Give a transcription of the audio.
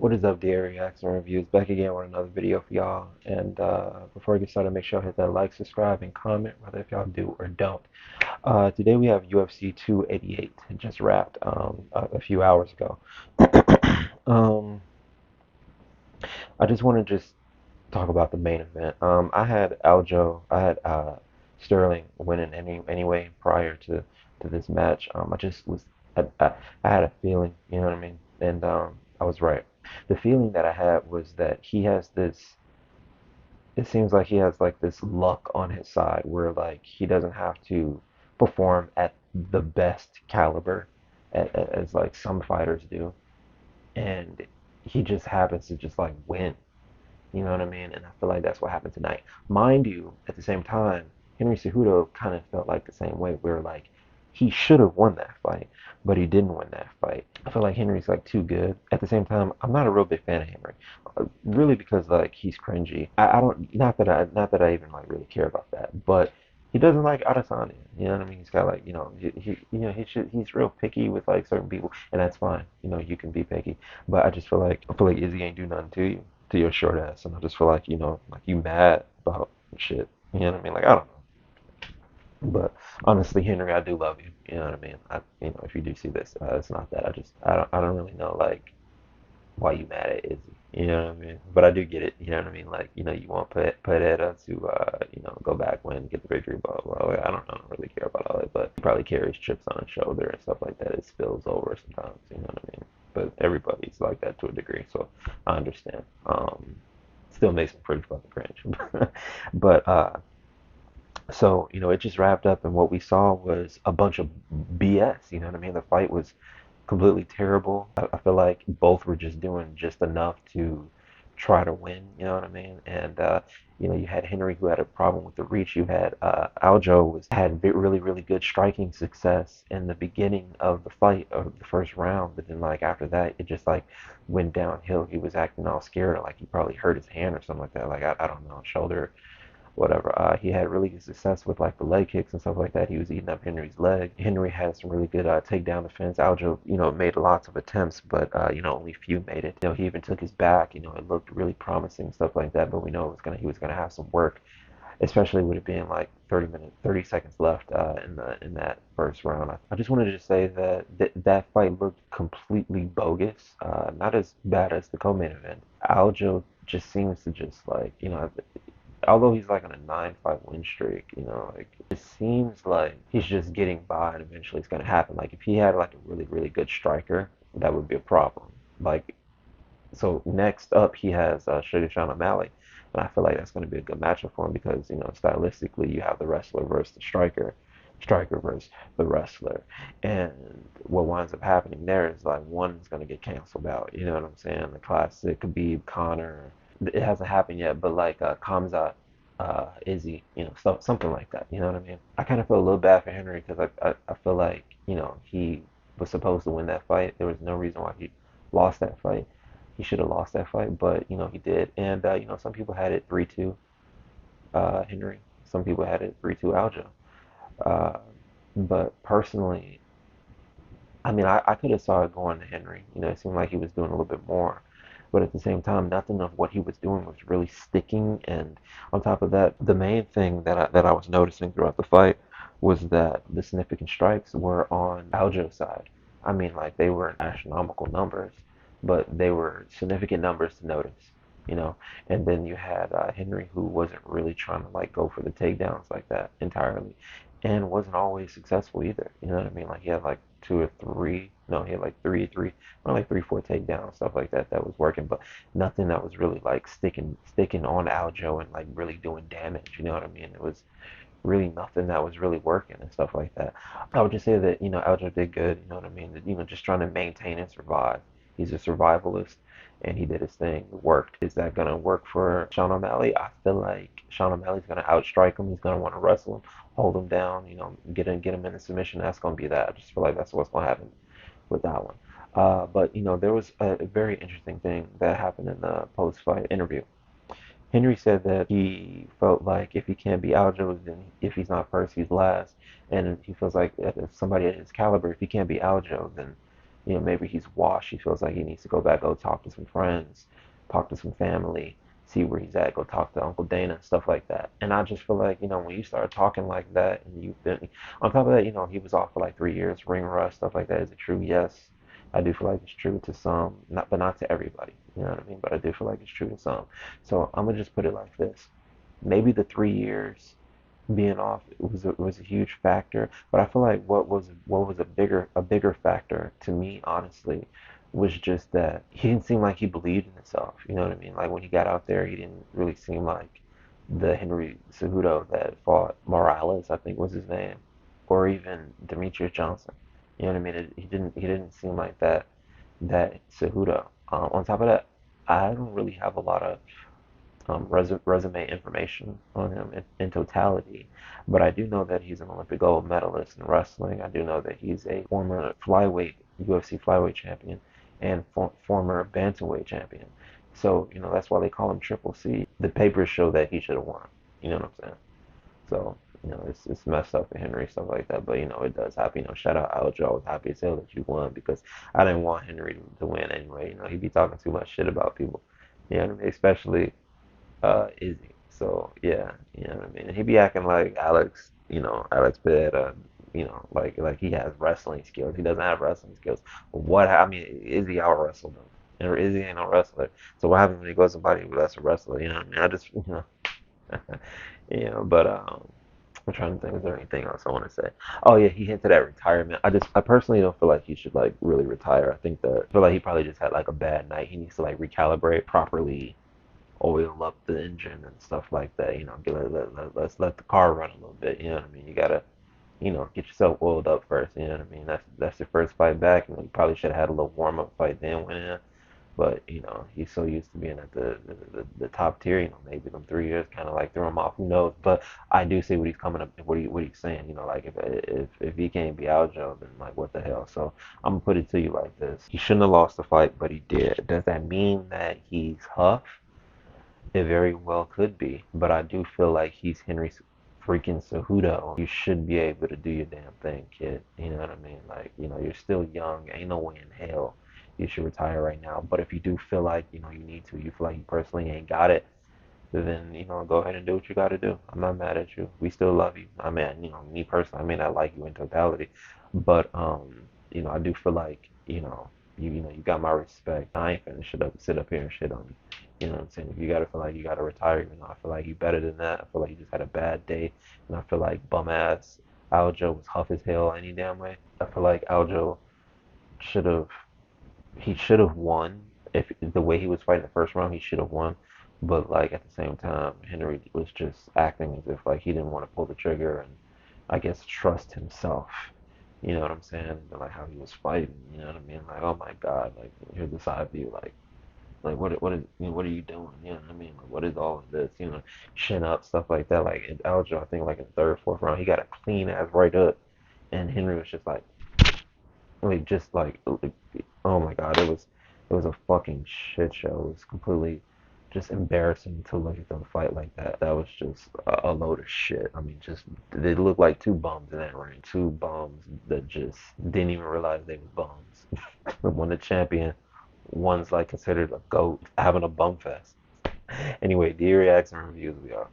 What is up, dear reacts and reviews? Back again with another video for y'all. And before we get started, make sure y'all hit that like, subscribe, and comment, whether if y'all do or don't. Today we have UFC 288. It just wrapped a few hours ago. um, I just want to just talk about the main event. I had Sterling winning anyway prior to this match. I just was, I had a feeling, you know what I mean? And I was right. The feeling that I had was that he has this, it seems like he has like this luck on his side where like he doesn't have to perform at the best caliber as like some fighters do. And he just happens to just like win. You know what I mean? And I feel like that's what happened tonight. Mind you, at the same time, Henry Cejudo kind of felt like the same way, where like he should have won that fight, but he didn't win that fight. I feel like Henry's like too good. At the same time, I'm not a real big fan of Henry, really because like he's cringy. I don't not that I even like really care about that, but he doesn't like Adesanya. You know what I mean? He's got like he's real picky with like certain people, and that's fine. You know, you can be picky, but I feel like Izzy ain't do nothing to you, to your short ass, and I just feel like like you mad about shit. You know what I mean? Like I don't know, but honestly, Henry, I do love you. You know what I mean? If you do see this, it's not that I don't really know like why you mad at Izzy. You know what I mean? But I do get it. You know what I mean? Like you want Pereira to go back, win, get the victory, blah blah blah. I don't really care about all that, but he probably carries chips on his shoulder and stuff like that. It spills over sometimes. You know what I mean? But everybody's like that to a degree, so I understand. Still makes me pretty fucking cringe. But so it just wrapped up, and what we saw was a bunch of BS. You know what I mean? The fight was completely terrible. I feel like both were just doing just enough to try to win. You know what I mean? And you had Henry who had a problem with the reach. You had Aljo had really really good striking success in the beginning of the fight of the first round, but then like after that it just like went downhill. He was acting all scared, like he probably hurt his hand or something like that. Like I don't know, shoulder whatever. He had really good success with like the leg kicks and stuff like that. He was eating up Henry's leg. Henry had some really good takedown defense. Aljo, made lots of attempts, but only few made it. He even took his back. It looked really promising, stuff like that. But we know he was gonna have some work, especially with it being like 30 seconds left in that first round. I just wanted to just say that that fight looked completely bogus. Not as bad as the co-main event. Aljo just seems to just like although he's like on a 9-5 win streak, like it seems like he's just getting by and eventually it's gonna happen. Like if he had like a really, really good striker, that would be a problem. Like so next up he has Sean O'Malley. And I feel like that's gonna be a good matchup for him because, stylistically you have the wrestler versus the striker versus the wrestler. And what winds up happening there is like one's gonna get canceled out. You know what I'm saying? The classic Khabib Connor. It hasn't happened yet, but like Kamzat, Izzy, something like that. You know what I mean? I kind of feel a little bad for Henry because I feel like he was supposed to win that fight. There was no reason why he lost that fight. He should have lost that fight, but he did. And some people had it 3-2 Henry. Some people had it 3-2 Aljo. Uh, but personally, I mean, I could have saw it going to Henry. It seemed like he was doing a little bit more. But at the same time, nothing of what he was doing was really sticking. And on top of that, the main thing that I was noticing throughout the fight was that the significant strikes were on Aljo's side. I mean, like they were astronomical numbers, but they were significant numbers to notice. You know, and then you had Henry, who wasn't really trying to like go for the takedowns like that entirely, and wasn't always successful either. You know what I mean? Like he had like two or three, no, he had like three, or like 3, 4 takedowns, stuff like that that was working, but nothing that was really like sticking on Aljo and like really doing damage. You know what I mean? It was really nothing that was really working and stuff like that. I would just say that Aljo did good. You know what I mean? That, just trying to maintain and survive. He's a survivalist, and he did his thing. It worked. Is that gonna work for Sean O'Malley? I feel like Sean O'Malley's gonna outstrike him. He's gonna want to wrestle him, hold him down. Get him in a submission. That's gonna be that. I just feel like that's what's gonna happen with that one. But there was a very interesting thing that happened in the post-fight interview. Henry said that he felt like if he can't be Aljo, then if he's not first, he's last. And he feels like if somebody at his caliber, if he can't be Aljo, then maybe he's washed. He feels like he needs to go back, go talk to some friends, talk to some family, see where he's at, go talk to Uncle Dana and stuff like that. And I just feel like, when you start talking like that and you've been, on top of that, he was off for like 3 years, ring rust, stuff like that. Is it true? Yes. I do feel like it's true to some, not but not to everybody. You know what I mean? But I do feel like it's true to some. So I'm gonna just put it like this. Maybe the 3 years being off was a huge factor, but I feel like what was a bigger factor to me, honestly, was just that he didn't seem like he believed in himself. You know what I mean? Like when he got out there, he didn't really seem like the Henry Cejudo that fought Morales, I think was his name, or even Demetrius Johnson. You know what I mean? He didn't seem like that Cejudo. On top of that, I don't really have a lot of resume information on him in totality, but I do know that he's an Olympic gold medalist in wrestling. I do know that he's a former flyweight UFC flyweight champion and former bantamweight champion. So that's why they call him Triple C. The papers show that he should have won. You know what I'm saying? So it's messed up for Henry, stuff like that. But it does happen. Shout out Aljo. I was happy as hell that you won because I didn't want Henry to win anyway. He'd be talking too much shit about people. You know what I mean? Especially Izzy. So yeah, you know what I mean. And he be acting like Alex, Alex Pereira, like he has wrestling skills. He doesn't have wrestling skills. What I mean, Izzy out wrestled him, and Izzy ain't no wrestler. So what happens when he goes to somebody who that's a wrestler? You know what I mean? I just But I'm trying to think. Is there anything else I want to say? Oh yeah, he hinted at retirement. I personally don't feel like he should like really retire. I feel like he probably just had like a bad night. He needs to like recalibrate properly, oil up the engine and stuff like that. Let's let the car run a little bit. You know what I mean? You gotta, get yourself oiled up first. You know what I mean? That's your first fight back. You probably should have had a little warm up fight then went in. But he's so used to being at the top tier. Maybe them 3 years kind of like threw him off. Who knows? But I do see what he's coming up. What he's saying. Like if he can't be Aljo, then like what the hell? So I'm gonna put it to you like this: he shouldn't have lost the fight, but he did. Does that mean that he's Huff? It very well could be, but I do feel like he's Henry freaking Cejudo. You should be able to do your damn thing, kid. You know what I mean? Like, you're still young. Ain't no way in hell you should retire right now. But if you do feel like, you need to, you feel like you personally ain't got it, then, go ahead and do what you got to do. I'm not mad at you. We still love you. I mean, me personally, I may not like you in totality, but, I do feel like, you got my respect. I ain't finna sit up here and shit on you. You know what I'm saying? If you gotta feel like you gotta retire, I feel like you better than that. I feel like you just had a bad day, and I feel like bum ass Aljo was huff as hell any damn way. I feel like Aljo should have he should have won. If the way he was fighting the first round, he should have won. But like at the same time, Henry was just acting as if like he didn't want to pull the trigger and I guess trust himself. You know what I'm saying? And like how he was fighting. You know what I mean? Like oh my God, like here's the side view. Like what are you doing? You know what I mean? Like what is all of this? Chin up stuff like that. Like in Aljo, I think like in the third, fourth round, he got a clean ass right up, and Henry was just just like oh my God, it was a fucking shit show. It was completely just embarrassing to look at them fight like that. That was just a load of shit. I mean, just they looked like two bums in that ring. Two bums that just didn't even realize they was bums. One the champion, one's like considered a goat having a bum fest. Anyway, D reacts and reviews we are.